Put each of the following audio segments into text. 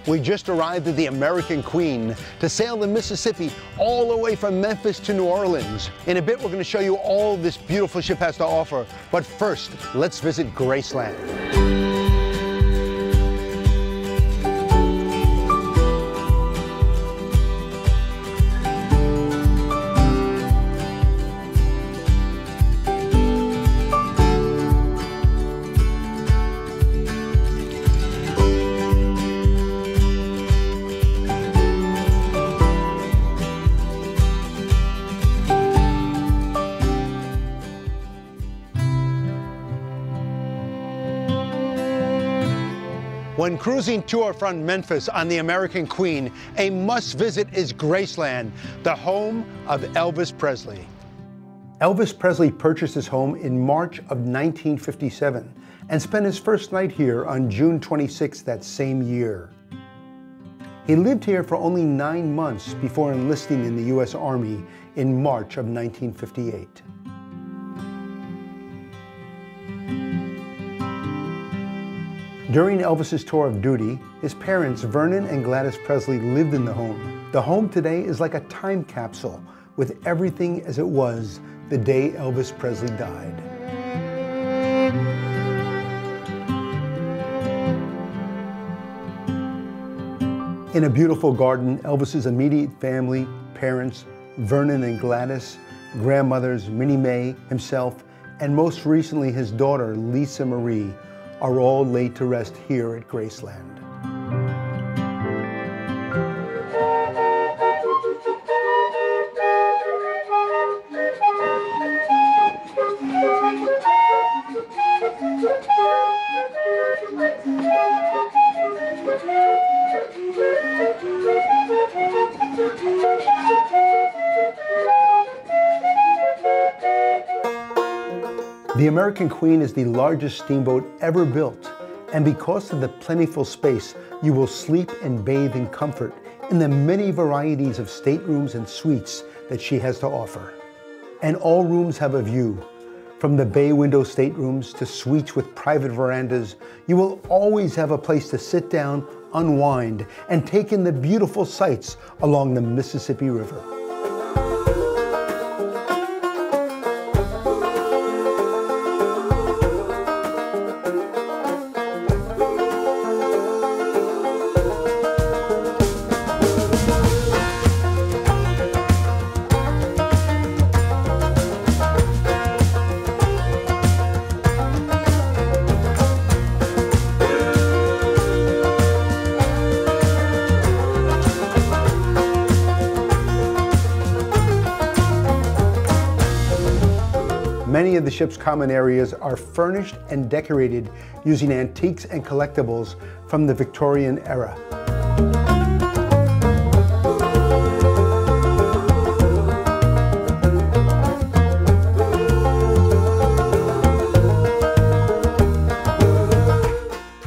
We just arrived at the American Queen to sail the Mississippi all the way from Memphis to New Orleans. In a bit, we're going to show you all this beautiful ship has to offer. But first, let's visit Graceland. When cruising to or from Memphis on the American Queen, a must-visit is Graceland, the home of Elvis Presley. Elvis Presley purchased his home in March of 1957 and spent his first night here on June 26 that same year. He lived here for only 9 months before enlisting in the U.S. Army in March of 1958. During Elvis's tour of duty, his parents, Vernon and Gladys Presley, lived in the home. The home today is like a time capsule, with everything as it was the day Elvis Presley died. In a beautiful garden, Elvis's immediate family, parents, Vernon and Gladys, grandmothers, Minnie Mae, himself, and most recently his daughter, Lisa Marie, are all laid to rest here at Graceland. The American Queen is the largest steamboat ever built, and because of the plentiful space, you will sleep and bathe in comfort in the many varieties of staterooms and suites that she has to offer. And all rooms have a view. From the bay window staterooms to suites with private verandas, you will always have a place to sit down, unwind, and take in the beautiful sights along the Mississippi River. Many of the ship's common areas are furnished and decorated using antiques and collectibles from the Victorian era.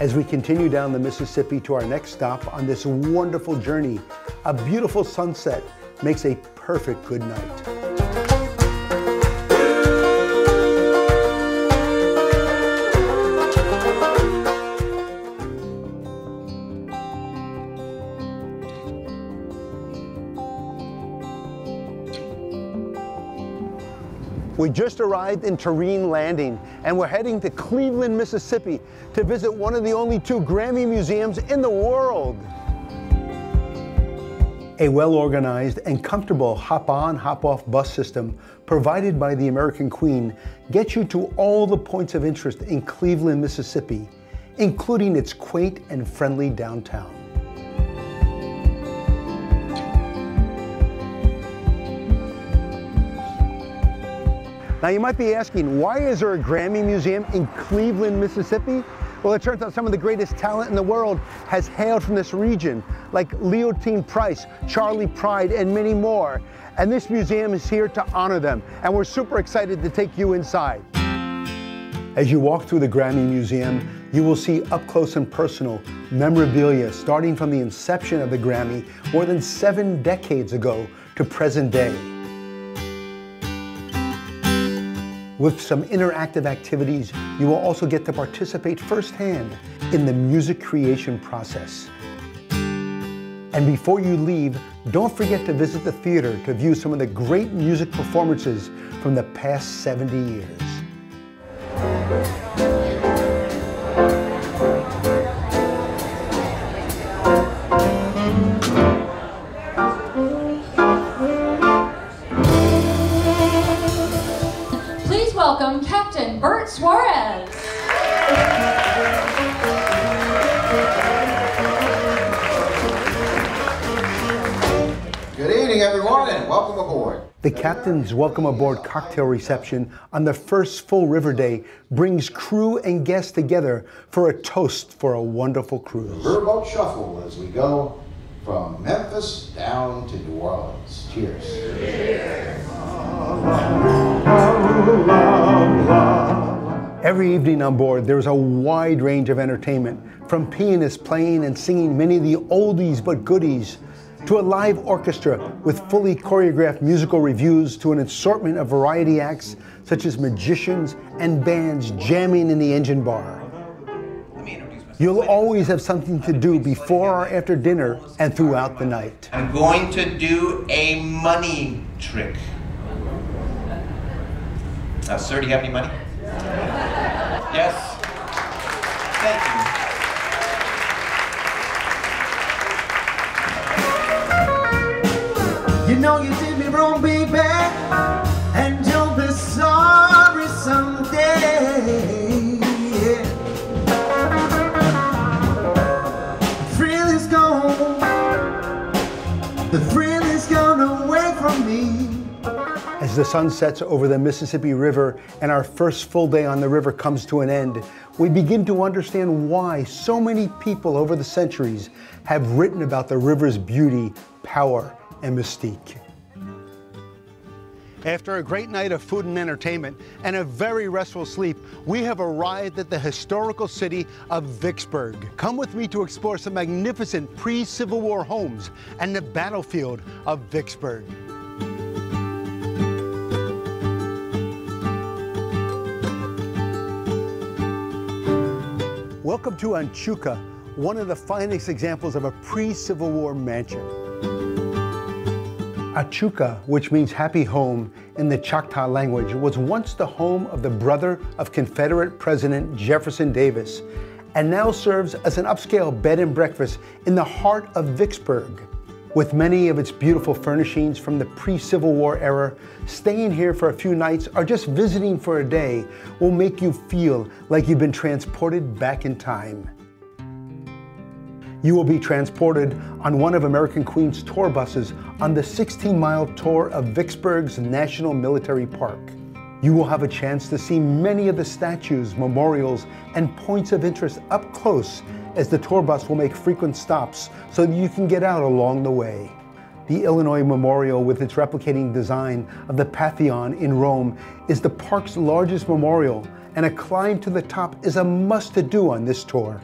As we continue down the Mississippi to our next stop on this wonderful journey, a beautiful sunset makes a perfect good night. We just arrived in Tureen Landing, and we're heading to Cleveland, Mississippi to visit one of the only 2 Grammy museums in the world. A well-organized and comfortable hop-on, hop-off bus system provided by the American Queen gets you to all the points of interest in Cleveland, Mississippi, including its quaint and friendly downtown. Now you might be asking, why is there a Grammy Museum in Cleveland, Mississippi? Well, it turns out some of the greatest talent in the world has hailed from this region, like Leontine Price, Charlie Pride, and many more. And this museum is here to honor them, and we're super excited to take you inside. As you walk through the Grammy Museum, you will see up close and personal memorabilia starting from the inception of the Grammy more than 7 decades ago to present day. With some interactive activities, you will also get to participate firsthand in the music creation process. And before you leave, don't forget to visit the theater to view some of the great music performances from the past 70 years. Please welcome Captain Bert Suarez. Good evening, everyone, and welcome aboard. The captain's welcome aboard cocktail reception on the first full river day brings crew and guests together for a toast for a wonderful cruise. Riverboat shuffle as we go from Memphis down to New Orleans. Cheers. Cheers. Every evening on board, there's a wide range of entertainment, from pianists playing and singing many of the oldies but goodies, to a live orchestra with fully choreographed musical reviews, to an assortment of variety acts such as magicians and bands jamming in the engine bar. You'll always have something to do before or after dinner and throughout the night. I'm going to do a money trick. Sir, do you have any money? Yes? Thank you. You know you did me wrong, baby, and you'll be sorry someday. Yeah. The thrill is gone. The thrill is gone away from me. As the sun sets over the Mississippi River and our first full day on the river comes to an end, we begin to understand why so many people over the centuries have written about the river's beauty, power, and mystique. After a great night of food and entertainment and a very restful sleep, we have arrived at the historical city of Vicksburg. Come with me to explore some magnificent pre-Civil War homes and the battlefield of Vicksburg. Welcome to Anchuka, one of the finest examples of a pre-Civil War mansion. Anchuka, which means happy home in the Choctaw language, was once the home of the brother of Confederate President Jefferson Davis, and now serves as an upscale bed and breakfast in the heart of Vicksburg. With many of its beautiful furnishings from the pre-Civil War era, staying here for a few nights or just visiting for a day will make you feel like you've been transported back in time. You will be transported on one of American Queen's tour buses on the 16-mile tour of Vicksburg's National Military Park. You will have a chance to see many of the statues, memorials, and points of interest up close, as the tour bus will make frequent stops so that you can get out along the way. The Illinois Memorial, with its replicating design of the Pantheon in Rome, is the park's largest memorial, and a climb to the top is a must-do on this tour.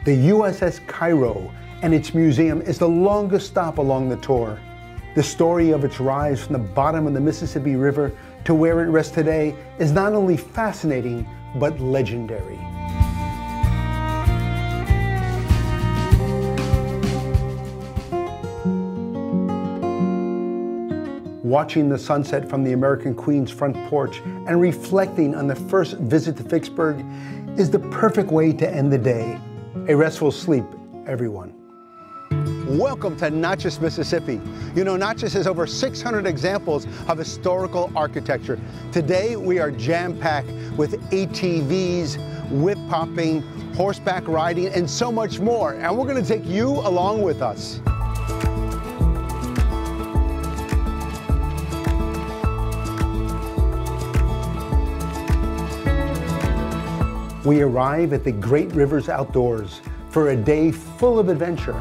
The USS Cairo and its museum is the longest stop along the tour. The story of its rise from the bottom of the Mississippi River to where it rests today is not only fascinating, but legendary. Watching the sunset from the American Queen's front porch and reflecting on the first visit to Vicksburg is the perfect way to end the day. A restful sleep, everyone. Welcome to Natchez, Mississippi. You know, Natchez has over 600 examples of historical architecture. Today, we are jam-packed with ATVs, whip popping, horseback riding, and so much more. And we're going to take you along with us. We arrive at the Great Rivers Outdoors for a day full of adventure.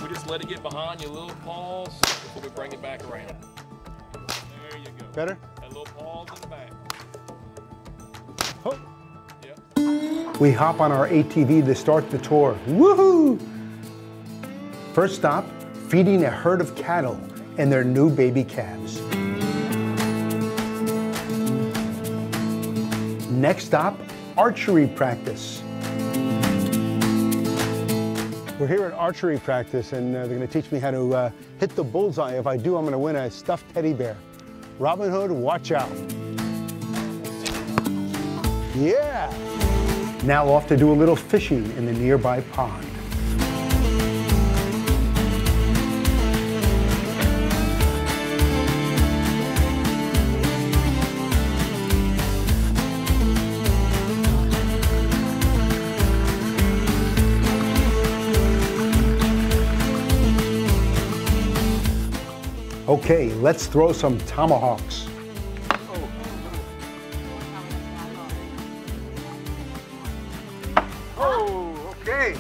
We just let it get behind you, a little pause before we bring it back around. There you go. Better? A little pause in the back. Oh. Yep. we hop on our ATV to start the tour. Woohoo! First stop, feeding a herd of cattle and their new baby calves. Next stop, archery practice. We're here at archery practice, and they're going to teach me how to hit the bullseye. If I do, I'm going to win a stuffed teddy bear. Robin Hood, watch out. Yeah! Now off to do a little fishing in the nearby pond. Okay, let's throw some tomahawks. Oh, okay.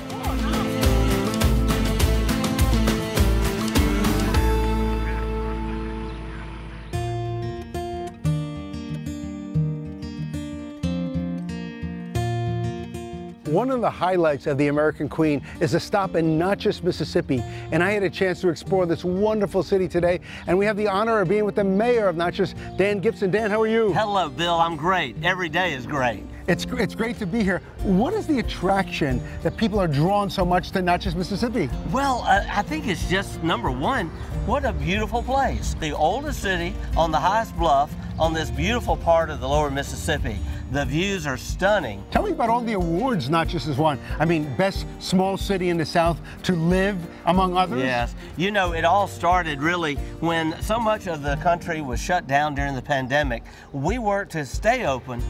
One of the highlights of the American Queen is a stop in Natchez, Mississippi, and I had a chance to explore this wonderful city today, and we have the honor of being with the mayor of Natchez, Dan Gibson. Dan, how are you? Hello, Bill. I'm great. Every day is great. It's great to be here. What is the attraction that people are drawn so much to Natchez, Mississippi? Well, I think it's just, number one, what a beautiful place. The oldest city on the highest bluff on this beautiful part of the lower Mississippi. The views are stunning. Tell me about all the awards Natchez has won. I mean, best small city in the South to live, among others. Yes. You know, it all started really when so much of the country was shut down during the pandemic. We worked to stay open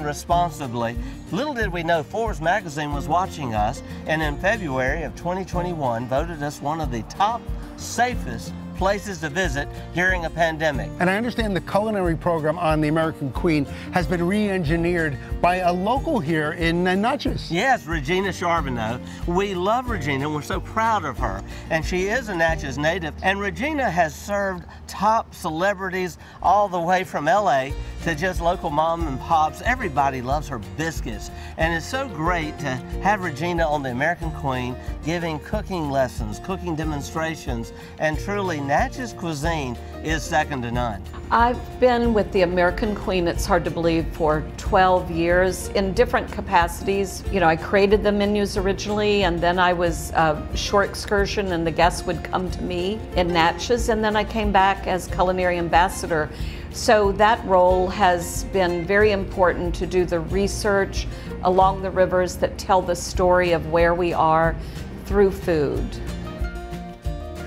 responsibly. Little did we know Forbes magazine was watching us, and in February of 2021 voted us one of the top safest places to visit during a pandemic. And I understand the culinary program on the American Queen has been re-engineered by a local here in Natchez. Yes, Regina Charbonneau. We love Regina and we're so proud of her. And she is a Natchez native. And Regina has served top celebrities all the way from LA to just local mom and pops. Everybody loves her biscuits. And it's so great to have Regina on the American Queen giving cooking lessons, cooking demonstrations, and truly Natchez cuisine is second to none. I've been with the American Queen, it's hard to believe, for 12 years in different capacities. You know, I created the menus originally, and then I was a short excursion and the guests would come to me in Natchez, and then I came back as culinary ambassador. So that role has been very important to do the research along the rivers that tell the story of where we are through food.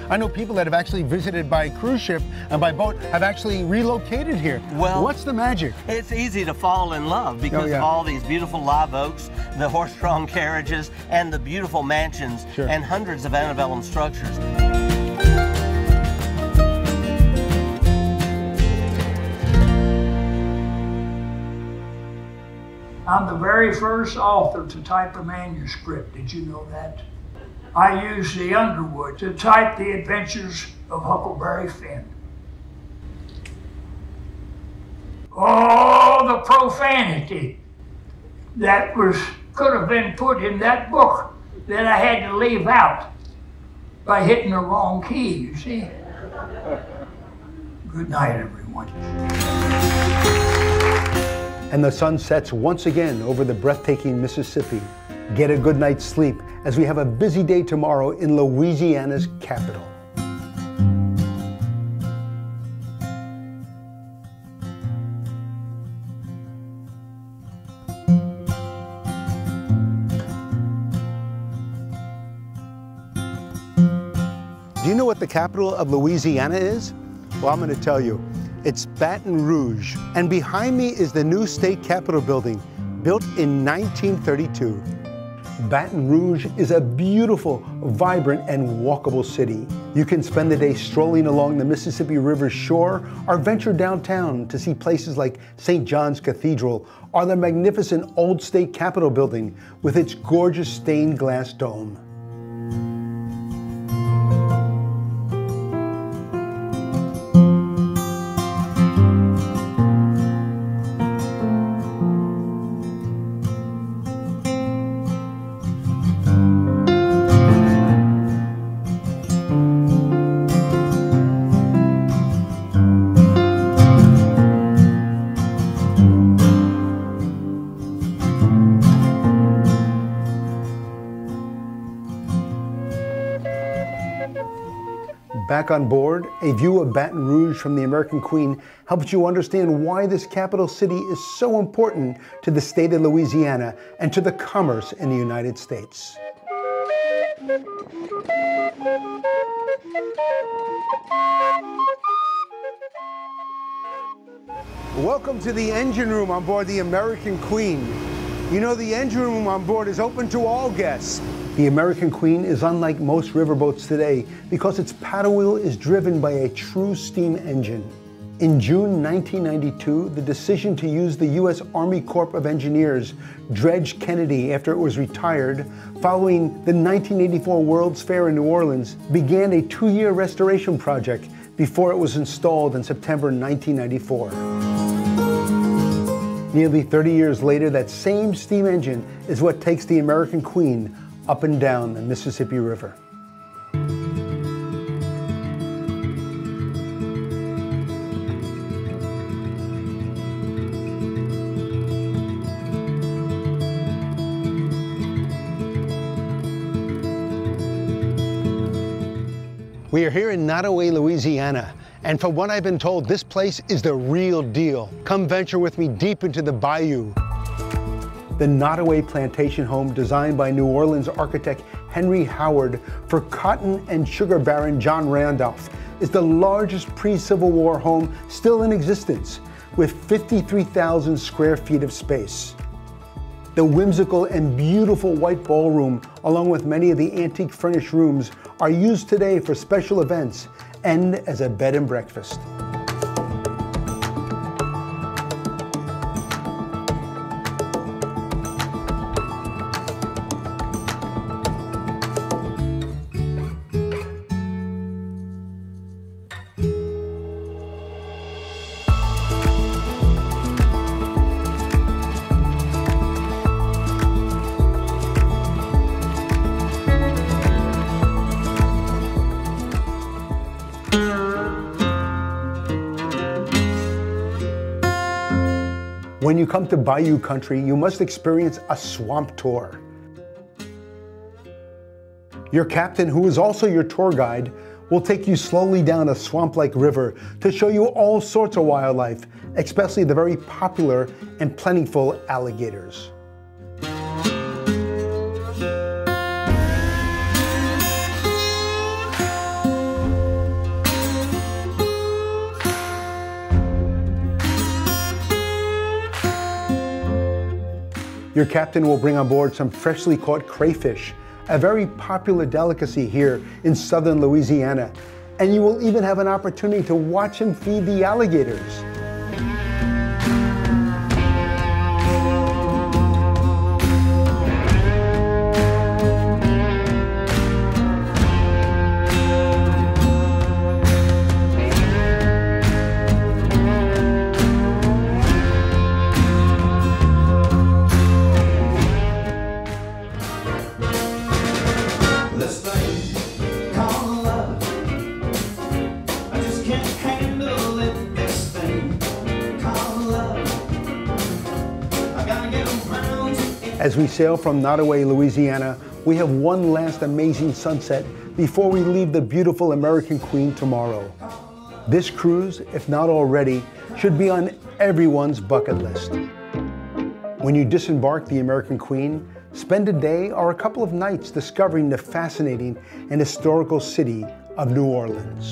I know people that have actually visited by cruise ship and by boat have actually relocated here. Well, what's the magic? It's easy to fall in love because of all these beautiful live oaks, the horse-drawn carriages, and the beautiful mansions and hundreds of antebellum structures. I'm the very first author to type a manuscript. Did you know that? I used the Underwood to type the adventures of Huckleberry Finn. Oh, the profanity that could have been put in that book that I had to leave out by hitting the wrong key, you see. Good night, everyone. And the sun sets once again over the breathtaking Mississippi. Get a good night's sleep as we have a busy day tomorrow in Louisiana's capital. Do you know what the capital of Louisiana is? Well, I'm going to tell you. It's Baton Rouge. And behind me is the new state capitol building, built in 1932. Baton Rouge is a beautiful, vibrant, and walkable city. You can spend the day strolling along the Mississippi River's shore or venture downtown to see places like St. John's Cathedral or the magnificent old state capitol building with its gorgeous stained glass dome. Back on board, a view of Baton Rouge from the American Queen helps you understand why this capital city is so important to the state of Louisiana and to the commerce in the United States. Welcome to the engine room on board the American Queen. You know, the engine room on board is open to all guests. The American Queen is unlike most riverboats today because its paddle wheel is driven by a true steam engine. In June 1992, the decision to use the U.S. Army Corps of Engineers dredged Kennedy after it was retired following the 1984 World's Fair in New Orleans began a 2-year restoration project before it was installed in September 1994. Nearly 30 years later, that same steam engine is what takes the American Queen up and down the Mississippi River. We are here in Nottoway, Louisiana, and from what I've been told, this place is the real deal. Come venture with me deep into the bayou. The Nottoway Plantation Home, designed by New Orleans architect Henry Howard for cotton and sugar baron John Randolph, is the largest pre-Civil War home still in existence, with 53,000 square feet of space. The whimsical and beautiful white ballroom, along with many of the antique furnished rooms, are used today for special events and as a bed and breakfast. When you come to Bayou Country, you must experience a swamp tour. Your captain, who is also your tour guide, will take you slowly down a swamp-like river to show you all sorts of wildlife, especially the very popular and plentiful alligators. Your captain will bring on board some freshly caught crayfish, a very popular delicacy here in southern Louisiana, and you will even have an opportunity to watch him feed the alligators. As we sail from Nottoway, Louisiana, we have one last amazing sunset before we leave the beautiful American Queen tomorrow. This cruise, if not already, should be on everyone's bucket list. When you disembark the American Queen, spend a day or a couple of nights discovering the fascinating and historical city of New Orleans.